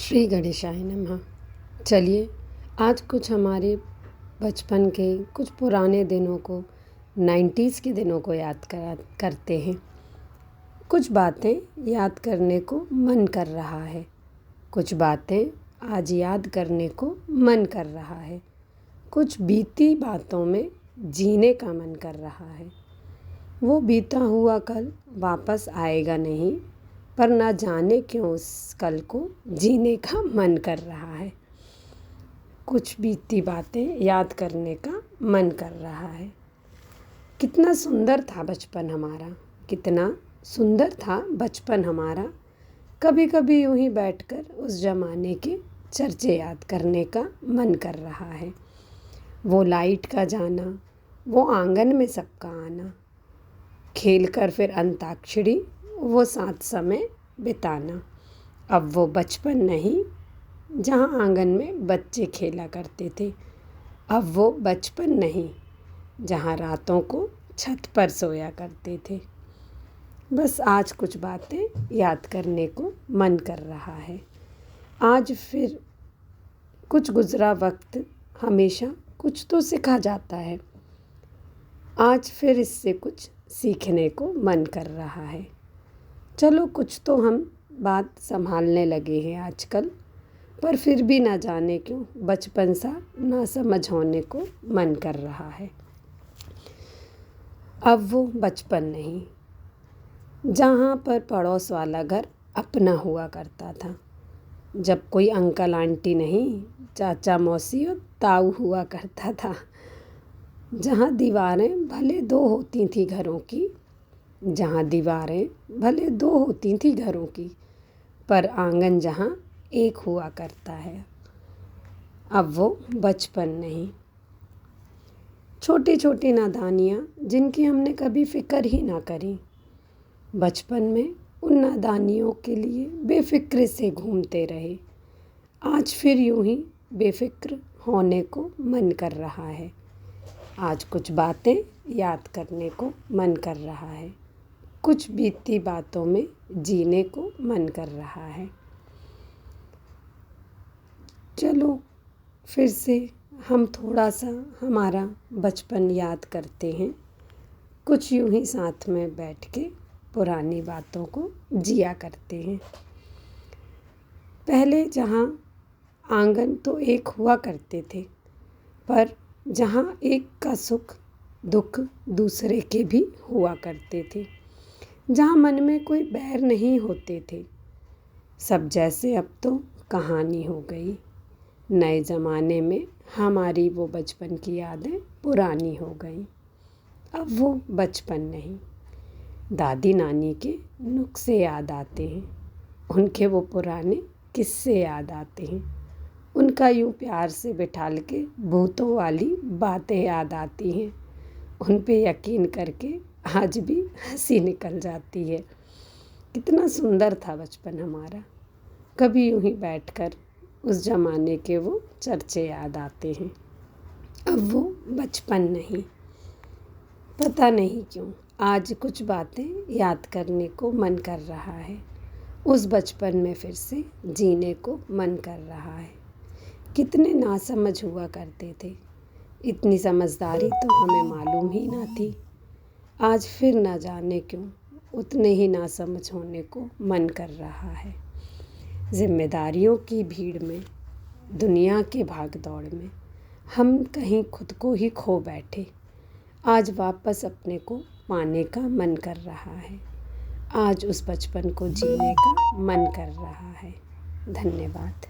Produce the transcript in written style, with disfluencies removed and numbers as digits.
श्री गणेशाय नमः। चलिए आज कुछ हमारे बचपन के कुछ पुराने दिनों को 90s के दिनों को याद करते हैं। कुछ बातें याद करने को मन कर रहा है, कुछ बातें आज याद करने को मन कर रहा है, कुछ बीती बातों में जीने का मन कर रहा है। वो बीता हुआ कल वापस आएगा नहीं, पर ना जाने क्यों उस कल को जीने का मन कर रहा है। कुछ बीती बातें याद करने का मन कर रहा है। कितना सुंदर था बचपन हमारा, कितना सुंदर था बचपन हमारा। कभी कभी यूं ही बैठकर उस ज़माने के चर्चे याद करने का मन कर रहा है। वो लाइट का जाना, वो आंगन में सबका आना, खेल कर फिर अंताक्षरी, वो साथ समय बिताना। अब वो बचपन नहीं जहाँ आंगन में बच्चे खेला करते थे, अब वो बचपन नहीं जहाँ रातों को छत पर सोया करते थे। बस आज कुछ बातें याद करने को मन कर रहा है। आज फिर कुछ गुज़रा वक्त हमेशा कुछ तो सिखा जाता है। आज फिर इससे कुछ सीखने को मन कर रहा है। चलो कुछ तो हम बात संभालने लगे हैं आजकल, पर फिर भी ना जाने क्यों बचपन सा ना समझ होने को मन कर रहा है। अब वो बचपन नहीं जहाँ पर पड़ोस वाला घर अपना हुआ करता था, जब कोई अंकल आंटी नहीं, चाचा मौसी और ताऊ हुआ करता था। जहाँ दीवारें भले दो होती थी घरों की, जहाँ दीवारें भले दो होती थी घरों की, पर आंगन जहाँ एक हुआ करता है। अब वो बचपन नहीं। छोटी छोटी नादानियाँ जिनकी हमने कभी फिक्र ही ना करी, बचपन में उन नादानियों के लिए बेफिक्र से घूमते रहे। आज फिर यूं ही बेफिक्र होने को मन कर रहा है। आज कुछ बातें याद करने को मन कर रहा है, कुछ बीती बातों में जीने को मन कर रहा है। चलो फिर से हम थोड़ा सा हमारा बचपन याद करते हैं, कुछ यूं ही साथ में बैठ के पुरानी बातों को जिया करते हैं। पहले जहाँ आंगन तो एक हुआ करते थे, पर जहाँ एक का सुख दुख दूसरे के भी हुआ करते थे, जहाँ मन में कोई बैर नहीं होते थे। सब जैसे अब तो कहानी हो गई। नए ज़माने में हमारी वो बचपन की यादें पुरानी हो गई। अब वो बचपन नहीं। दादी नानी के नुस्खे याद आते हैं, उनके वो पुराने किस्से याद आते हैं, उनका यूँ प्यार से बिठाल के भूतों वाली बातें याद आती हैं। उन पे यकीन करके आज भी हंसी निकल जाती है। कितना सुंदर था बचपन हमारा। कभी यूं ही बैठकर उस ज़माने के वो चर्चे याद आते हैं। अब वो बचपन नहीं। पता नहीं क्यों आज कुछ बातें याद करने को मन कर रहा है। उस बचपन में फिर से जीने को मन कर रहा है। कितने नासमझ हुआ करते थे, इतनी समझदारी तो हमें मालूम ही ना थी। आज फिर ना जाने क्यों उतने ही नासमझ होने को मन कर रहा है। जिम्मेदारियों की भीड़ में, दुनिया के भाग दौड़ में हम कहीं खुद को ही खो बैठे। आज वापस अपने को पाने का मन कर रहा है। आज उस बचपन को जीने का मन कर रहा है। धन्यवाद।